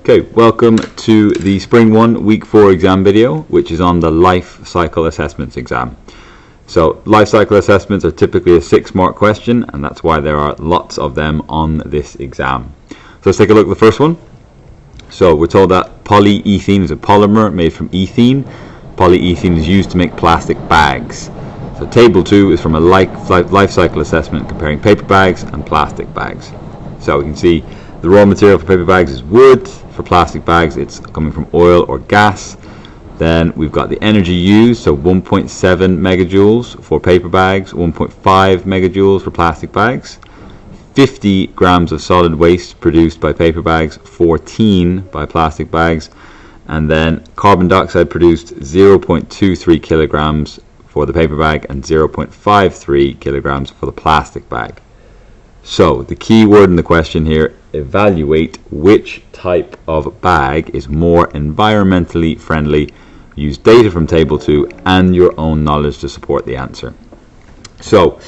Okay, welcome to the Spring 1 Week 4 exam video, which is on the Life Cycle Assessments exam. So, life cycle assessments are typically a 6-mark question, and that's why there are lots of them on this exam. So let's take a look at the first one. So we're told that polyethylene is a polymer made from ethene. Polyethylene is used to make plastic bags. So table 2 is from a life cycle assessment comparing paper bags and plastic bags. So we can see the raw material for paper bags is wood. For plastic bags, it's coming from oil or gas. Then we've got the energy used, so 1.7 megajoules for paper bags, 1.5 megajoules for plastic bags. 50 grams of solid waste produced by paper bags, 14 by plastic bags. And then carbon dioxide produced 0.23 kilograms for the paper bag and 0.53 kilograms for the plastic bag. So the key word in the question here, evaluate which type of bag is more environmentally friendly. Use data from table 2 and your own knowledge to support the answer. So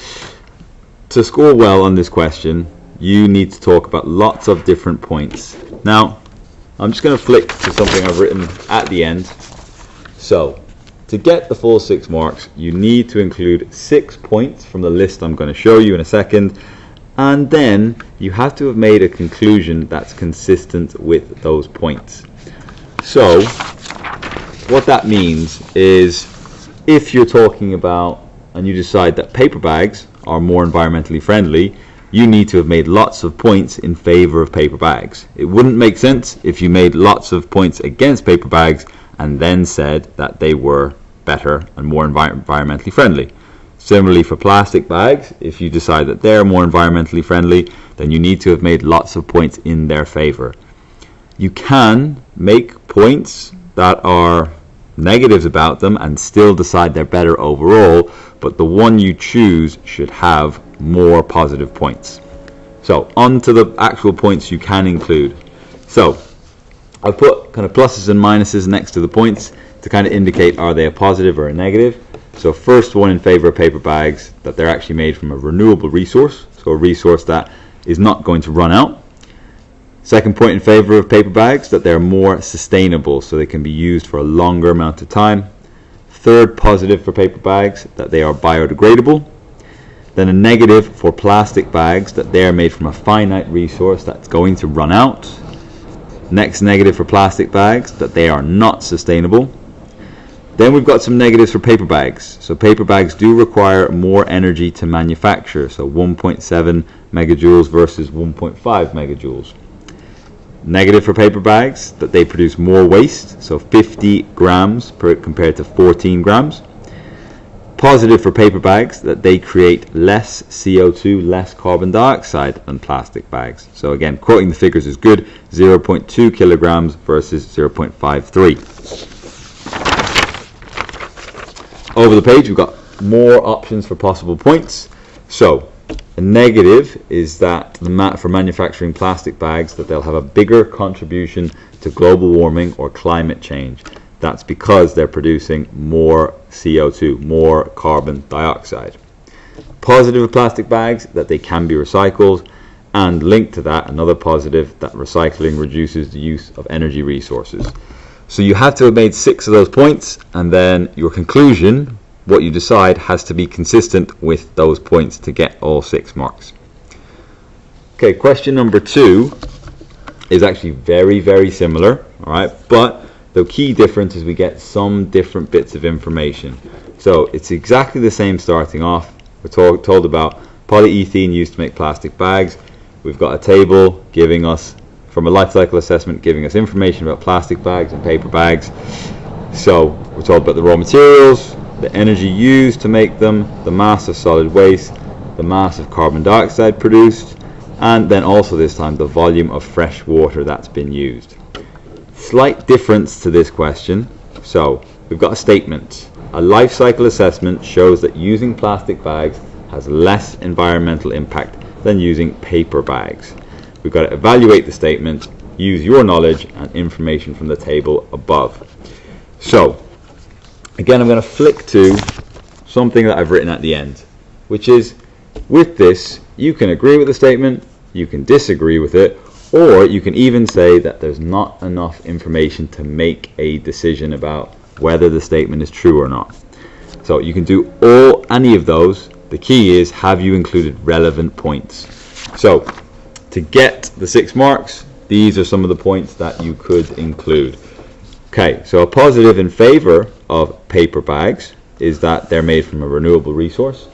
to score well on this question, you need to talk about lots of different points. Now I'm just going to flick to something I've written at the end. So to get the full 6 marks, you need to include 6 points from the list I'm going to show you in a second. And then you have to have made a conclusion that's consistent with those points. So what that means is, if you're talking about and you decide that paper bags are more environmentally friendly, you need to have made lots of points in favor of paper bags. It wouldn't make sense if you made lots of points against paper bags and then said that they were better and more environmentally friendly. Similarly for plastic bags, if you decide that they're more environmentally friendly, then you need to have made lots of points in their favor. You can make points that are negatives about them and still decide they're better overall, but the one you choose should have more positive points. So on to the actual points you can include. So I've put kind of pluses and minuses next to the points to kind of indicate, are they a positive or a negative. So first one in favor of paper bags, that they're actually made from a renewable resource, so a resource that is not going to run out. Second point in favor of paper bags, that they're more sustainable, so they can be used for a longer amount of time. Third positive for paper bags, that they are biodegradable. Then a negative for plastic bags, that they are made from a finite resource that's going to run out. Next negative for plastic bags, that they are not sustainable. Then we've got some negatives for paper bags. So paper bags do require more energy to manufacture, so 1.7 megajoules versus 1.5 megajoules. Negative for paper bags, that they produce more waste, so 50 grams compared to 14 grams. Positive for paper bags, that they create less CO2, less carbon dioxide than plastic bags. So again, quoting the figures is good, 0.2 kilograms versus 0.53. Over the page, we've got more options for possible points. So a negative is that for manufacturing plastic bags, that they'll have a bigger contribution to global warming or climate change. That's because they're producing more CO2, more carbon dioxide. Positive of plastic bags, that they can be recycled, and linked to that, another positive, that recycling reduces the use of energy resources. So you have to have made 6 of those points, and then your conclusion, what you decide, has to be consistent with those points to get all 6 marks. Okay, question number 2 is actually very, very similar, all right, but the key difference is we get some different bits of information. So it's exactly the same starting off. We're told about polyethylene used to make plastic bags. We've got a table giving us, from a life cycle assessment, giving us information about plastic bags and paper bags. So we're told about the raw materials, the energy used to make them, the mass of solid waste, the mass of carbon dioxide produced, and then also this time the volume of fresh water that's been used. Slight difference to this question. So we've got a statement. A life cycle assessment shows that using plastic bags has less environmental impact than using paper bags. We've got to evaluate the statement, use your knowledge and information from the table above. So again, I'm going to flick to something that I've written at the end, which is, with this, you can agree with the statement, you can disagree with it, Or you can even say that there's not enough information to make a decision about whether the statement is true or not. So you can do any of those. The key is, have you included relevant points? So to get the 6 marks, these are some of the points that you could include. Okay, so a positive in favor of paper bags is that they're made from a renewable resource.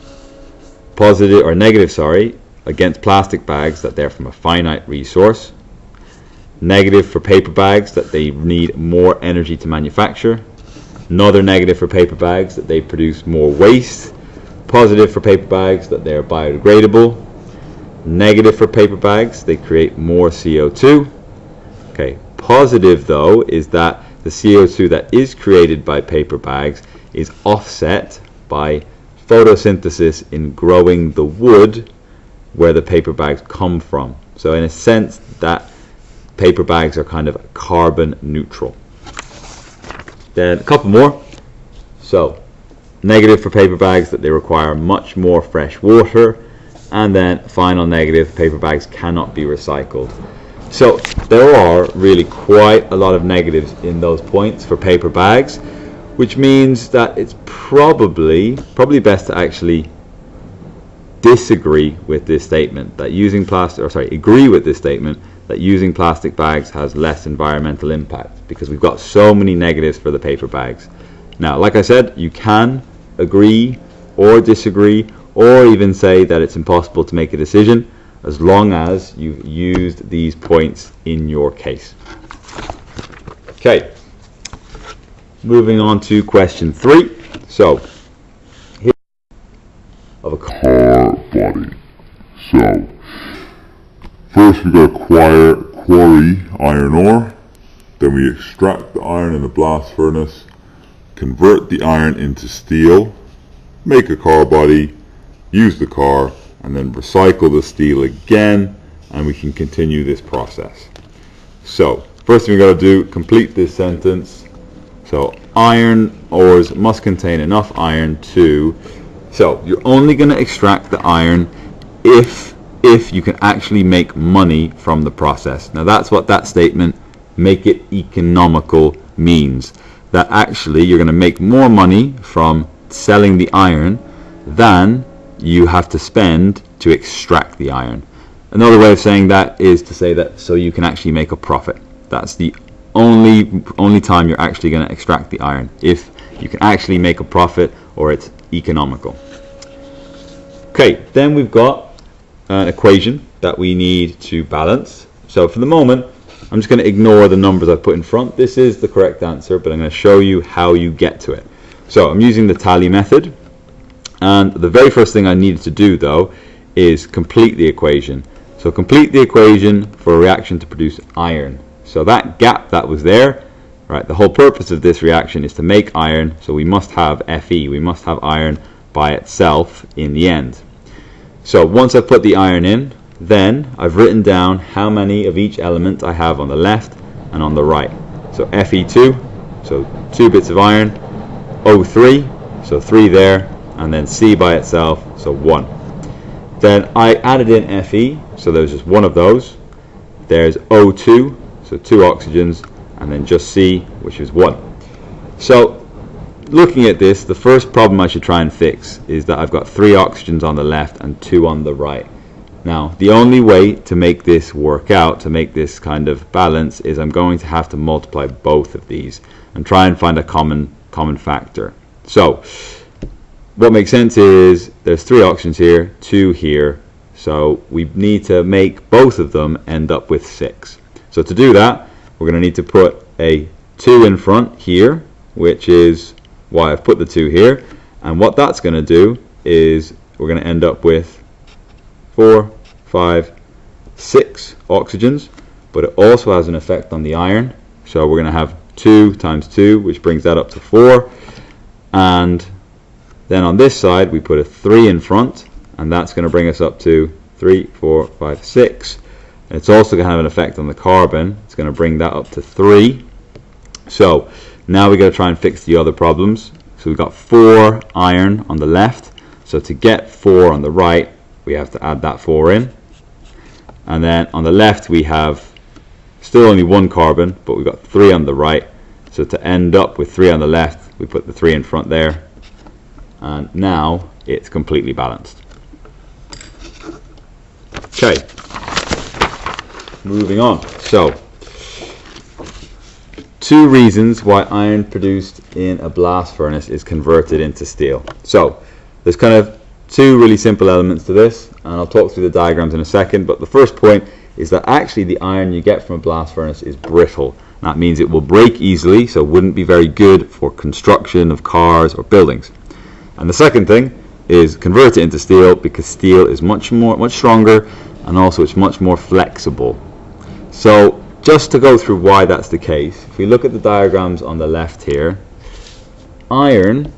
Positive or negative, sorry, against plastic bags, that they're from a finite resource. Negative for paper bags, that they need more energy to manufacture. Another negative for paper bags, that they produce more waste. Positive for paper bags, that they're biodegradable. Negative for paper bags, they create more CO2. Okay, positive though is that the CO2 that is created by paper bags is offset by photosynthesis in growing the wood where the paper bags come from. So in a sense, that paper bags are kind of carbon neutral. Then a couple more. So negative for paper bags, that they require much more fresh water. And then final negative, paper bags cannot be recycled. So there are really quite a lot of negatives in those points for paper bags, which means that it's probably best to actually disagree with this statement that using agree with this statement that using plastic bags has less environmental impact, because we've got so many negatives for the paper bags. Now, like I said, you can agree or disagree, or even say that it's impossible to make a decision, as long as you've used these points in your case. Okay, moving on to question 3. So, here of a car body. So, first we got to quarry iron ore, then we extract the iron in a blast furnace, convert the iron into steel, make a car body, use the car, and then recycle the steel again, and we can continue this process. So first thing we got to do, complete this sentence. So iron ores must contain enough iron to, so you're only going to extract the iron if you can actually make money from the process. Now that's what that statement, make it economical, means. That actually you're going to make more money from selling the iron than you have to spend to extract the iron. Another way of saying that is to say that so you can actually make a profit. That's the only time you're actually going to extract the iron, if you can actually make a profit or it's economical. Okay, then we've got an equation that we need to balance. So for the moment, I'm just going to ignore the numbers I've put in front. This is the correct answer, but I'm going to show you how you get to it. So I'm using the tally method. And the very first thing I needed to do, though, is complete the equation. So complete the equation for a reaction to produce iron. So that gap that was there, right, the whole purpose of this reaction is to make iron, so we must have Fe, we must have iron by itself in the end. So once I've put the iron in, then I've written down how many of each element I have on the left and on the right. So Fe2, so 2 bits of iron, O3, so 3 there, and then C by itself, so 1. Then I added in Fe, so there's just one of those. There's O2, so 2 oxygens, and then just C, which is 1. So looking at this, the first problem I should try and fix is that I've got 3 oxygens on the left and 2 on the right. Now, the only way to make this work out, to make this kind of balance, is I'm going to have to multiply both of these and try and find a common factor. So what makes sense is there's 3 oxygens here, 2 here, so we need to make both of them end up with 6. So to do that, we're going to need to put a 2 in front here, which is why I've put the 2 here, and what that's going to do is we're going to end up with 4, 5, 6 oxygens, but it also has an effect on the iron, so we're going to have 2 times 2, which brings that up to 4, and then on this side we put a 3 in front, and that's going to bring us up to 3, 4, 5, 6. And it's also going to have an effect on the carbon. It's going to bring that up to 3. So now we've got to try and fix the other problems. So we've got 4 iron on the left. So to get 4 on the right, we have to add that 4 in. And then on the left we have still only 1 carbon, but we've got 3 on the right. So to end up with 3 on the left, we put the 3 in front there. And now it's completely balanced. Okay, moving on. So, 2 reasons why iron produced in a blast furnace is converted into steel. So, there's kind of 2 really simple elements to this, and I'll talk through the diagrams in a second, but the first point is that actually the iron you get from a blast furnace is brittle. That means it will break easily, so it wouldn't be very good for construction of cars or buildings. And the second thing is convert it into steel, because steel is much stronger, and also it's much more flexible. So just to go through why that's the case, if we look at the diagrams on the left here, iron,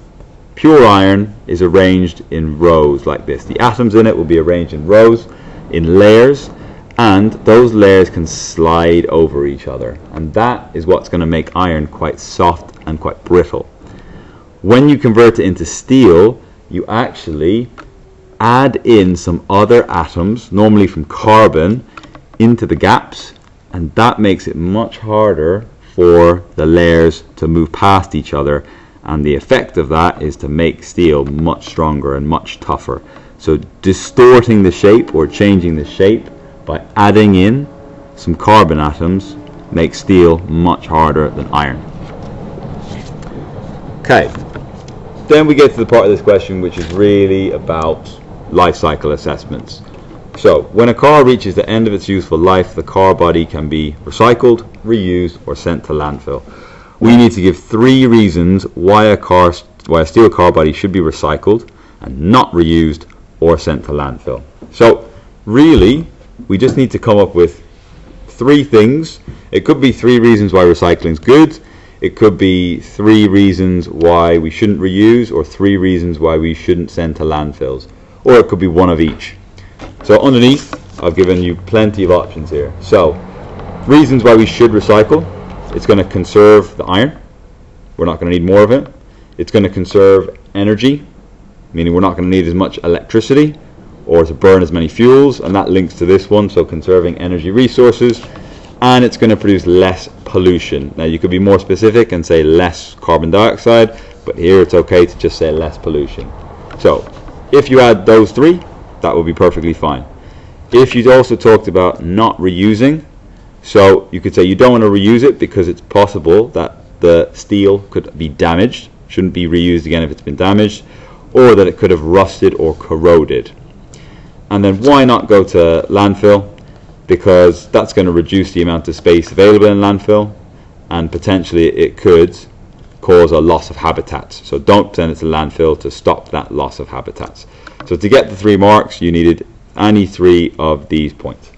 pure iron, is arranged in rows like this. The atoms in it will be arranged in rows, in layers, and those layers can slide over each other, and that is what's going to make iron quite soft and quite brittle. When you convert it into steel, you actually add in some other atoms, normally from carbon, into the gaps, and that makes it much harder for the layers to move past each other, and the effect of that is to make steel much stronger and much tougher. So distorting the shape or changing the shape by adding in some carbon atoms makes steel much harder than iron. Okay, then we get to the part of this question which is really about life cycle assessments. So when a car reaches the end of its useful life, the car body can be recycled, reused, or sent to landfill. We need to give 3 reasons why a steel car body should be recycled and not reused or sent to landfill. So really, we just need to come up with 3 things. It could be 3 reasons why recycling is good. It could be 3 reasons why we shouldn't reuse, or 3 reasons why we shouldn't send to landfills. Or it could be one of each. So underneath, I've given you plenty of options here. So, reasons why we should recycle: it's going to conserve the iron. We're not going to need more of it. It's going to conserve energy, meaning we're not going to need as much electricity or to burn as many fuels, and that links to this one, so conserving energy resources. And it's going to produce less pollution. Now you could be more specific and say less carbon dioxide, but here it's okay to just say less pollution. So if you add those 3, that will be perfectly fine. If you also talked about not reusing, so you could say you don't want to reuse it because it's possible that the steel could be damaged, shouldn't be reused again if it's been damaged, or that it could have rusted or corroded. And then why not go to landfill? Because that's going to reduce the amount of space available in landfill, and potentially it could cause a loss of habitats. So don't send it to landfill to stop that loss of habitats. So to get the 3 marks, you needed any 3 of these points.